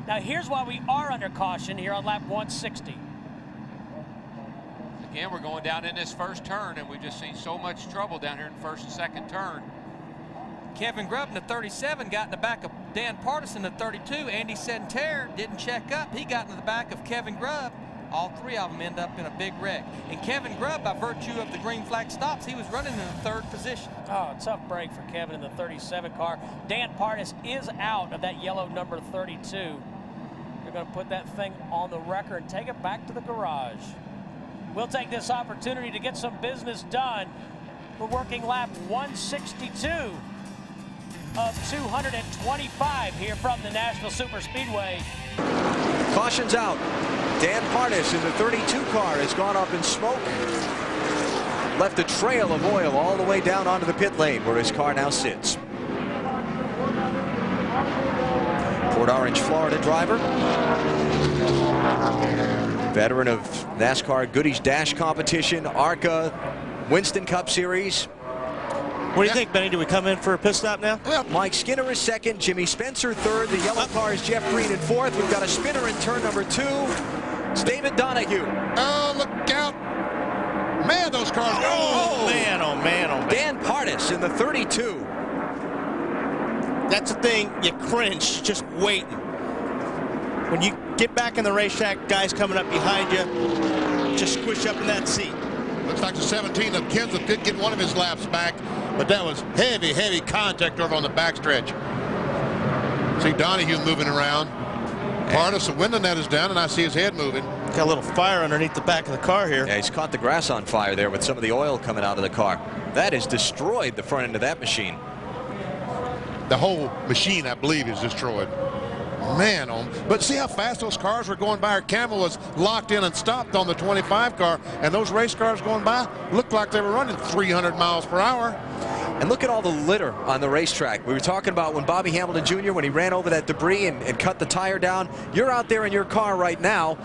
Now here's why we are under caution here on lap 160. Again, we're going down in this first turn, and we've just seen so much trouble down here in first and second turn. Kevin Grubb in the 37 got in the back of Dan Pardus in the 32. Andy Santerre didn't check up. He got in the back of Kevin Grubb. All three of them end up in a big wreck. And Kevin Grubb, by virtue of the green flag stops, he was running in the third position. Oh, tough break for Kevin in the 37 car. Dan Pardus is out of that yellow number 32. They're going to put that thing on the wrecker and take it back to the garage. We'll take this opportunity to get some business done. We're working lap 162 of 225 here from the Nashville Superspeedway. Caution's out. Dan Martis in the 32 car has gone up in smoke. Left a trail of oil all the way down onto the pit lane where his car now sits. Port Orange, Florida driver. Veteran of NASCAR Goodies Dash competition, ARCA, Winston Cup Series. What do you think, Benny? Do we come in for a pit stop now? Mike Skinner is second, Jimmy Spencer third. The yellow car is Jeff Green in fourth. We've got a spinner in turn number 2. It's David Donahue. Oh, look out. Man, those cars. Oh, man, oh, man, oh, man. Dan Pardus in the 32. That's the thing, you cringe just waiting. When you get back in the racetrack, guys coming up behind you, just squish up in that seat. Looks like the 17 of Kenseth did get one of his laps back, but that was heavy, heavy contact over on the backstretch. See Donahue moving around. Pardus, the window net is down, and I see his head moving. Got a little fire underneath the back of the car here. Yeah, he's caught the grass on fire there with some of the oil coming out of the car. That has destroyed the front end of that machine. The whole machine, I believe, is destroyed. Man, but see how fast those cars were going by. Our camera was locked in and stopped on the 25 car, and those race cars going by looked like they were running 300 miles per hour. And look at all the litter on the racetrack. We were talking about when Bobby Hamilton Jr., when he ran over that debris and cut the tire down. You're out there in your car right now,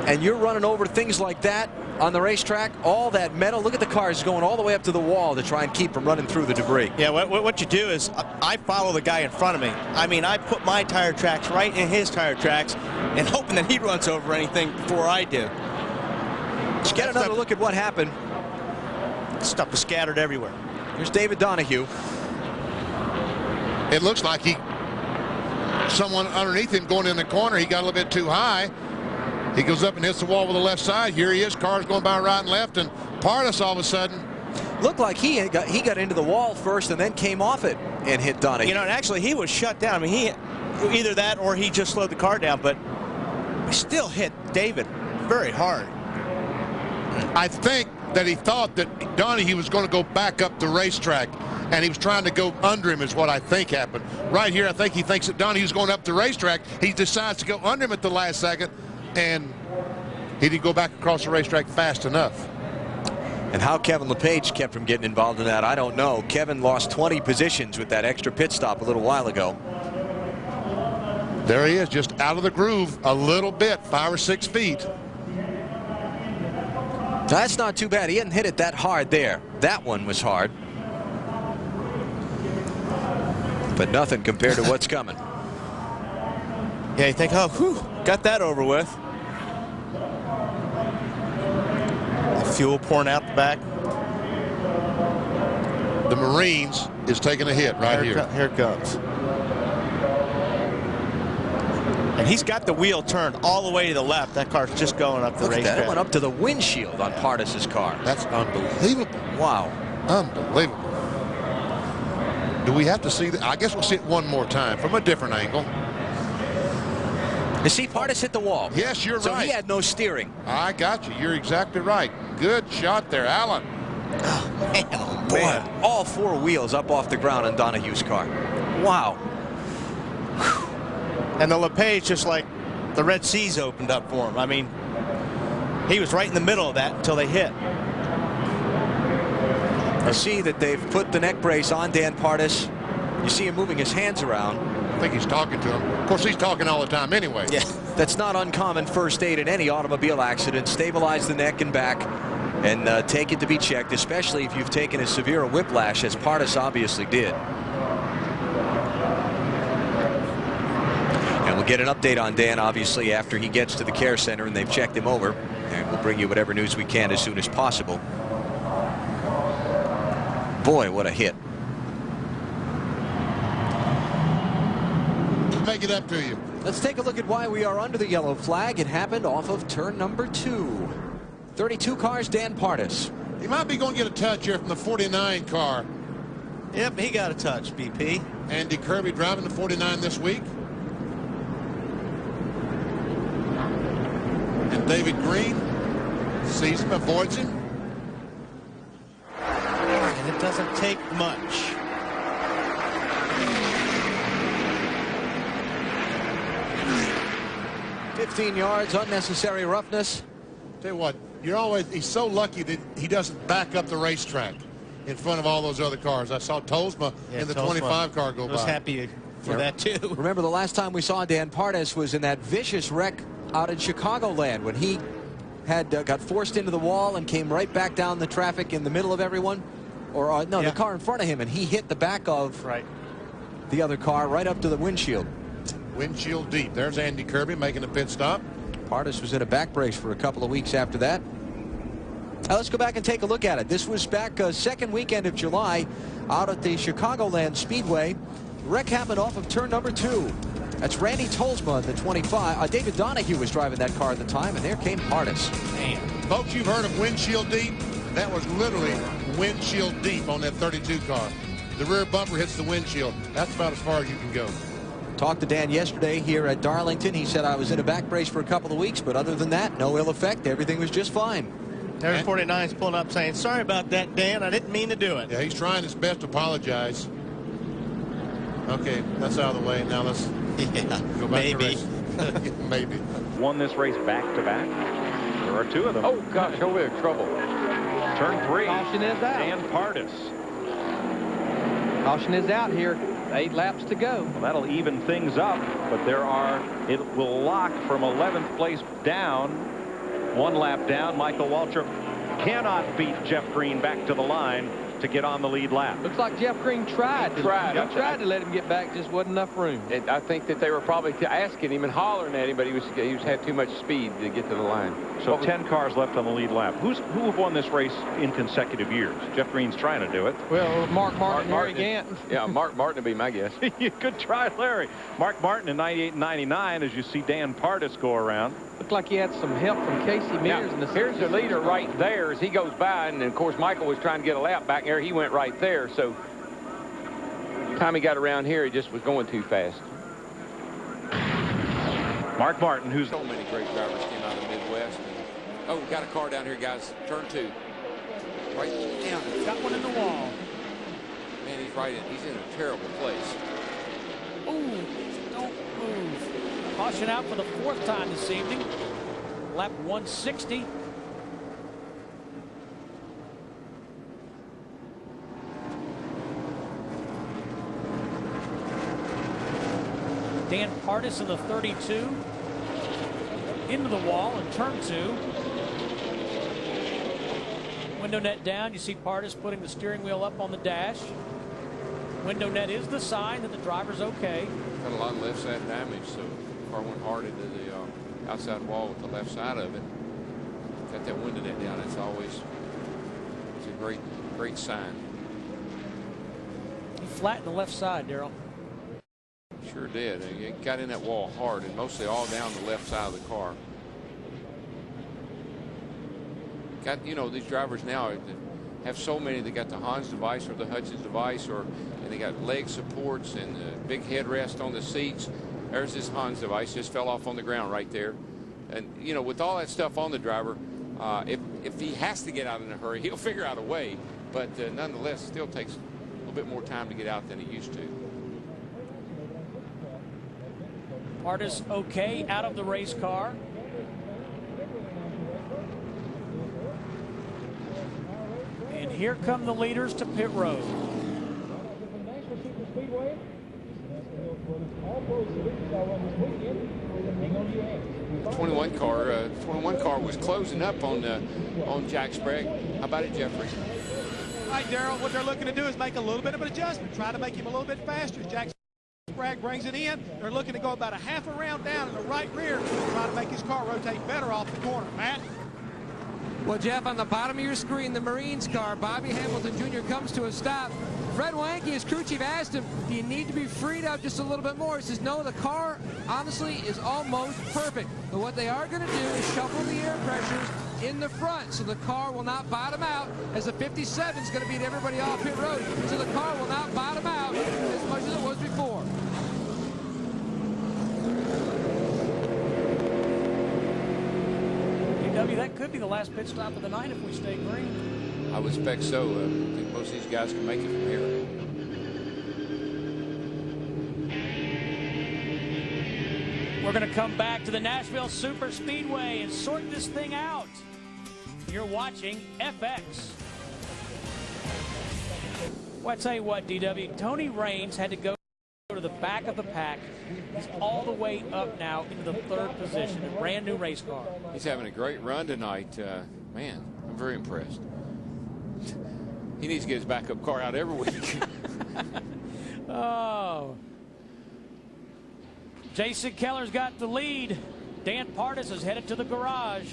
and you're running over things like that on the racetrack. All that metal. Look at the cars going all the way up to the wall to try and keep from running through the debris. Yeah, what you do is I follow the guy in front of me. I mean, I put my tire tracks right in his tire tracks and hoping that he runs over anything before I do. Let's get another look at what happened. Stuff was scattered everywhere. Here's David Donahue. It looks like someone underneath him going in the corner. He got a little bit too high. He goes up and hits the wall with the left side. Here he is. Cars going by right and left. And Pardus all of a sudden looked like he got into the wall first and then came off it and hit Donahue. You know, and actually he was shut down. I mean, he either that or he just slowed the car down, but he still hit David very hard. I think that he thought that Donahue was going to go back up the racetrack, and he was trying to go under him is what I think happened. Right here, I think he thinks that Donahue's going up the racetrack. He decides to go under him at the last second, and he didn't go back across the racetrack fast enough. And how Kevin LePage kept from getting involved in that, I don't know. Kevin lost 20 positions with that extra pit stop a little while ago. There he is, just out of the groove a little bit, 5 or 6 feet. That's not too bad. He hadn't hit it that hard there. That one was hard. But nothing compared to what's coming. Yeah, you think, oh, whew, got that over with. The fuel pouring out the back. The Marines is taking a hit right here. Here it comes. And he's got the wheel turned all the way to the left. That car's just going up the racetrack. That went up to the windshield on Pardus's car. That's unbelievable. Wow. Unbelievable. Do we have to see that? I guess we'll see it one more time from a different angle. You see, Pardus hit the wall. Yes, you're right. So he had no steering. I got you. You're exactly right. Good shot there, Alan. Oh, man, oh, boy. Man, all 4 wheels up off the ground on Donahue's car. Wow. And the LePage, just like the Red Seas opened up for him. I mean, he was right in the middle of that until they hit. I see that they've put the neck brace on Dan Pardus. You see him moving his hands around. I think he's talking to him. Of course, he's talking all the time anyway. Yeah. That's not uncommon first aid in any automobile accident. Stabilize the neck and back and take it to be checked, especially if you've taken as severe a whiplash as Pardus obviously did. And we'll get an update on Dan, obviously, after he gets to the care center and they've checked him over. And we'll bring you whatever news we can as soon as possible. Boy, what a hit. Make it up to you. Let's take a look at why we are under the yellow flag. It happened off of turn number 2. 32 cars, Dan Pardus. He might be going to get a touch here from the 49 car. Yep, he got a touch, BP. Andy Kirby driving the 49 this week. And David Green sees him, avoids him. And it doesn't take much. $15 yards, unnecessary roughness. Tell you what, he's so lucky that he doesn't back up the racetrack in front of all those other cars. I saw Tolsma in the 25 car go by. I was happy for that too. Remember the last time we saw Dan Pardus was in that vicious wreck out in Chicagoland when he had got forced into the wall and came right back down the traffic in the middle of everyone. Or no, the car in front of him, and he hit the back of the other car right up to the windshield. Windshield deep. There's Andy Kirby making a pit stop. Pardus was in a back brace for a couple of weeks after that. Now let's go back and take a look at it. This was back second weekend of July out at the Chicagoland Speedway. The wreck happened off of turn number 2. That's Randy Tolsma in the 25. David Donahue was driving that car at the time, and there came Pardus. Man. Folks, you've heard of windshield deep? That was literally windshield deep on that 32 car. The rear bumper hits the windshield. That's about as far as you can go. Talked to Dan yesterday here at Darlington. He said I was in a back brace for a couple of weeks, but other than that, no ill effect. Everything was just fine. There's 49's pulling up saying, sorry about that, Dan. I didn't mean to do it. Yeah, he's trying his best to apologize. Okay, that's out of the way. Now let's go back to race. Maybe. Won this race back-to-back. There are 2 of them. Oh, gosh, he'll be in trouble. Turn 3. Caution is out. Dan Pardus. Caution is out here. 8 laps to go. Well, that'll even things up, but it will lock from 11th place down. 1 lap down. Michael Waltrip cannot beat Jeff Green back to the line to get on the lead lap. Looks like Jeff Green tried to let him get back, just wasn't enough room. I think that they were probably asking him and hollering at him, but he had too much speed to get to the line. So 10 cars left on the lead lap. Who have won this race in consecutive years? Jeff Green's trying to do it. Well, Mark Martin, Larry Gant. Yeah, Mark Martin would be my guess. You could try Larry. Mark Martin in 98 and 99, as you see Dan Pardus go around. Looked like he had some help from Casey Mears. Yeah, here's the leader right there as he goes by, and of course Michael was trying to get a lap back there. He went right there, so time he got around here, he just was going too fast. Mark Martin, who's so many great drivers came out of the Midwest. Oh, we got a car down here, guys. Turn 2. Right down. Got one in the wall. Man, he's in a terrible place. Ooh, don't move. Caution out for the 4th time this evening. Lap 160. Dan Pardus in the 32. Into the wall in turn 2. Window net down. You see Pardus putting the steering wheel up on the dash. Window net is the sign that the driver's okay. Got a lot of left side damage, so the car went hard into the outside wall with the left side of it. Got that window net down. It's a great sign. He flattened the left side, Darrell. Sure did. It got in that wall hard, and mostly all down the left side of the car. Got, these drivers now have so many. They got the Hans device or the Hutchins device, and they got leg supports and the big headrest on the seats. There's this Hans device, just fell off on the ground right there. And with all that stuff on the driver, if he has to get out in a hurry, he'll figure out a way. But nonetheless, it still takes a little bit more time to get out than he used to. Pardus okay out of the race car. And here come the leaders to pit road. 21 car was closing up on Jack Sprague. How about it, Jeffrey? All right, Darrell, what they're looking to do is make a little bit of an adjustment, try to make him a little bit faster. Jack's Sprague brings it in. They're looking to go about a half a round down in the right rear, trying to make his car rotate better off the corner. Matt? Well, Jeff, on the bottom of your screen, the Marines car, Bobby Hamilton Jr. comes to a stop. Fred Wanke, his crew chief, asked him, do you need to be freed up just a little bit more? He says, no, the car, honestly, is almost perfect. But what they are going to do is shuffle the air pressures in the front, so the car will not bottom out, as the 57 is going to beat everybody off pit road. So the car will not bottom out as much as it was before. That could be the last pit stop of the night if we stay green. I would expect so. I think most of these guys can make it from here. We're going to come back to the Nashville Super Speedway and sort this thing out. You're watching FX. Well, I tell you what, DW, Tony Raines had to go to the back of the pack. He's all the way up now into the third position, a brand new race car. He's having a great run tonight. Man, I'm very impressed. He needs to get his backup car out every week. Oh. Jason Keller's got the lead. Dan Pardus is headed to the garage.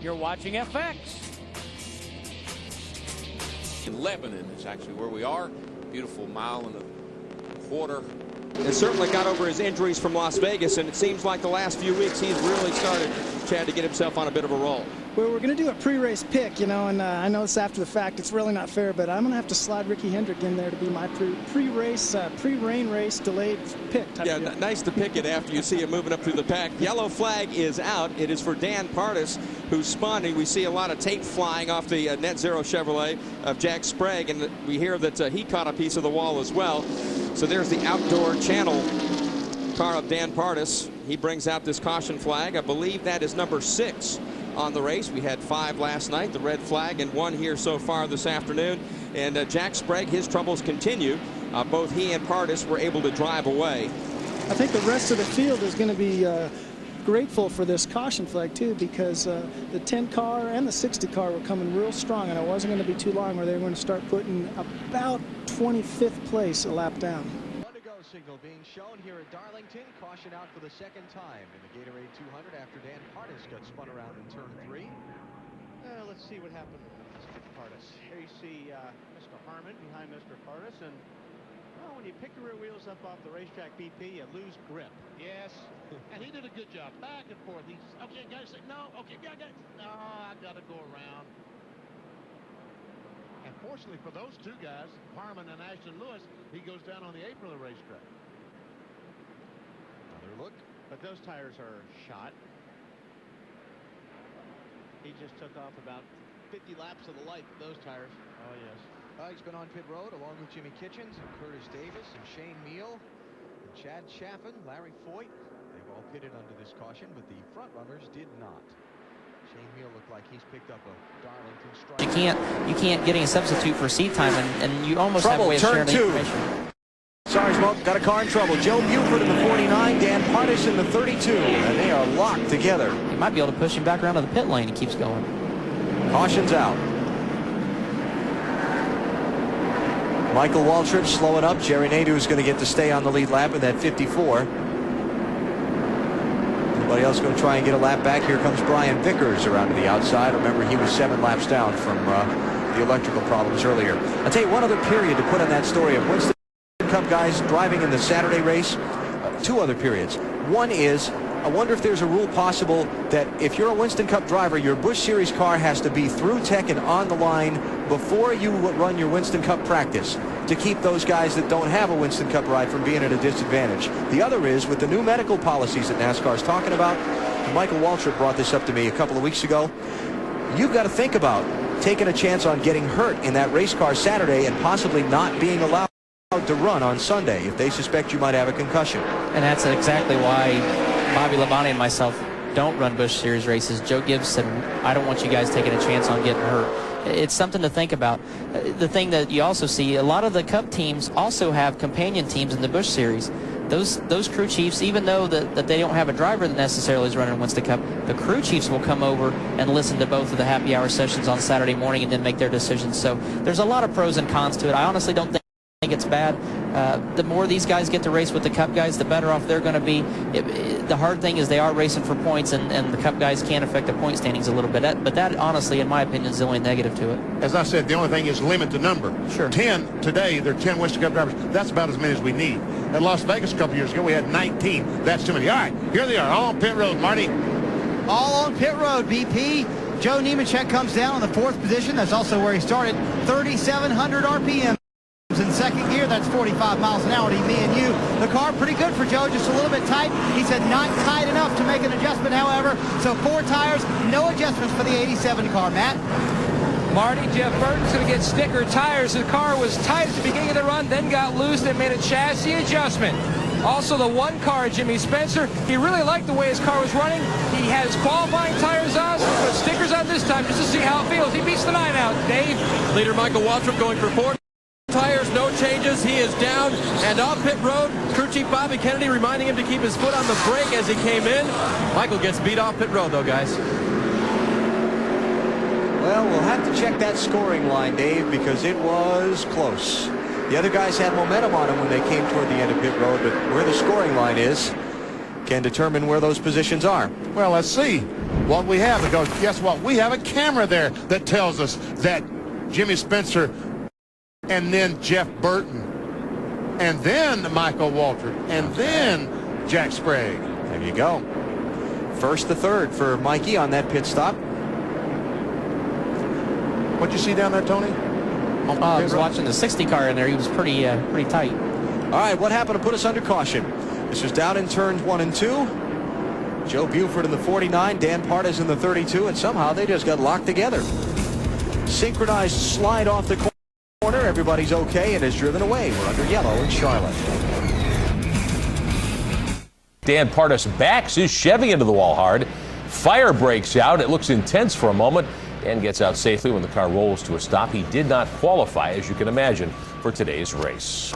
You're watching FX. In Lebanon is actually where we are. Beautiful mile and a quarter. And certainly got over his injuries from Las Vegas, and it seems like the last few weeks he's really started, Chad, to get himself on a bit of a roll. Well, we're going to do a pre-race pick, you know, and I know it's after the fact. It's really not fair, but I'm going to have to slide Ricky Hendrick in there to be my pre-race, pre-rain race delayed pick. Yeah, nice to pick it after you see him moving up through the pack. Yellow flag is out. It is for Dan Pardus, who's spawning. We see a lot of tape flying off the Net Zero Chevrolet of Jack Sprague, and we hear that he caught a piece of the wall as well. So there's the outdoor channel car of Dan Pardus. He brings out this caution flag. I believe that is number 6 on the race. We had 5 last night, the red flag, and 1 here so far this afternoon. And Jack Sprague, his troubles continue. Both he and Pardus were able to drive away. I think the rest of the field is going to be grateful for this caution flag too, because the 10 car and the 60 car were coming real strong, and it wasn't going to be too long where they were going to start putting about 25th place a lap down. One to go signal being shown here at Darlington. Caution out for the second time in the Gatorade 200 after Dan Pardus got spun around in turn 3. Let's see what happened with Mr. Pardus. Here you see Mr. Harmon behind Mr. Pardus, and well, when you pick the rear wheels up off the racetrack BP, you lose grip. Yes, and he did a good job, back and forth. He's okay, guys. No, okay, yeah, guys. No, I got to go around. And fortunately for those two guys, Harmon and Ashton Lewis, he goes down on the apron of the racetrack. Another look, but those tires are shot. He just took off about 50 laps of the life of those tires. Oh, yes. He's been on pit road along with Jimmy Kitchens and Curtis Davis and Shane Meal and Chad Chaffin, Larry Foyt. They've all pitted under this caution, but the front runners did not. Shane Meal looked like he's picked up a Darlington strike. You can't get any substitute for seat time, and you almost have a way of sharing the information. Sorry, Smoke, got a car in trouble. Joe Buford in the 49, Dan Pardus in the 32, and they are locked together. You might be able to push him back around to the pit lane. He keeps going. Caution's out. Michael Waltrip slowing up. Jerry Nadeau is going to get to stay on the lead lap in that 54. Anybody else going to try and get a lap back? Here comes Brian Vickers around to the outside. Remember, he was 7 laps down from the electrical problems earlier. I'll tell you one other period to put on that story of Winston Cup guys driving in the Saturday race. 2 other periods. One is, I wonder if there's a rule possible that if you're a Winston Cup driver, your Busch Series car has to be through tech and on the line before you run your Winston Cup practice, to keep those guys that don't have a Winston Cup ride from being at a disadvantage. The other is, with the new medical policies that NASCAR is talking about, Michael Waltrip brought this up to me a couple of weeks ago, you've got to think about taking a chance on getting hurt in that race car Saturday and possibly not being allowed to run on Sunday if they suspect you might have a concussion. And that's exactly why Bobby Labonte and myself don't run Busch Series races. Joe Gibbs said, I don't want you guys taking a chance on getting hurt. It's something to think about. The thing that you also see, a lot of the Cup teams also have companion teams in the Busch Series. Those crew chiefs, even though that they don't have a driver that necessarily is running Winston Cup, the crew chiefs will come over and listen to both of the happy hour sessions on Saturday morning and then make their decisions. So there's a lot of pros and cons to it. I honestly don't think it's bad. The more these guys get to race with the Cup guys, the better off they're going to be. The hard thing is they are racing for points, and the Cup guys can affect the point standings a little bit. But that, honestly, in my opinion, is the only negative to it. As I said, the only thing is limit the number. Sure. 10 today, there are 10 Western Cup drivers. That's about as many as we need. At Las Vegas a couple years ago, we had 19. That's too many. All right, here they are, all on pit road, Marty. All on pit road, BP. Joe Nemechek comes down in the 4th position. That's also where he started. 3,700 RPM. In second gear, that's 45 miles an hour to me and you. The car pretty good for Joe, just a little bit tight. He said not tight enough to make an adjustment, however. So 4 tires, no adjustments for the 87 car. Matt? Marty, Jeff Burton's going to get sticker tires. The car was tight at the beginning of the run, then got loose and made a chassis adjustment. Also, the 1 car, Jimmy Spencer, he really liked the way his car was running. He has qualifying tires on, so he put stickers on this time just to see how it feels. He beats the 9 out. Dave? Leader Michael Waltrip going for 4 tires, no changes. He is down and off pit road. Crew Chief Bobby Kennedy reminding him to keep his foot on the brake as he came in. Michael gets beat off pit road, though, guys. Well, we'll have to check that scoring line, Dave, because it was close. The other guys had momentum on them when they came toward the end of pit road, but where the scoring line is can determine where those positions are. Well, let's see what we have, because guess what? We have a camera there that tells us that Jimmy Spencer and then Jeff Burton and then Michael Waltrip and then Jack Sprague. There you go. First to third for Mikey on that pit stop. What'd you see down there, Tony? I was watching the 60 car in there. He was pretty tight. All right, what happened to put us under caution? This was down in turns 1 and 2. Joe Buford in the 49, Dan Pardus in the 32, and somehow they just got locked together. Synchronized slide off the corner. Everybody's okay and is driven away. We're under yellow in Charlotte. Dan Pardus backs his Chevy into the wall hard. Fire breaks out. It looks intense for a moment. Dan gets out safely when the car rolls to a stop. He did not qualify, as you can imagine, for today's race.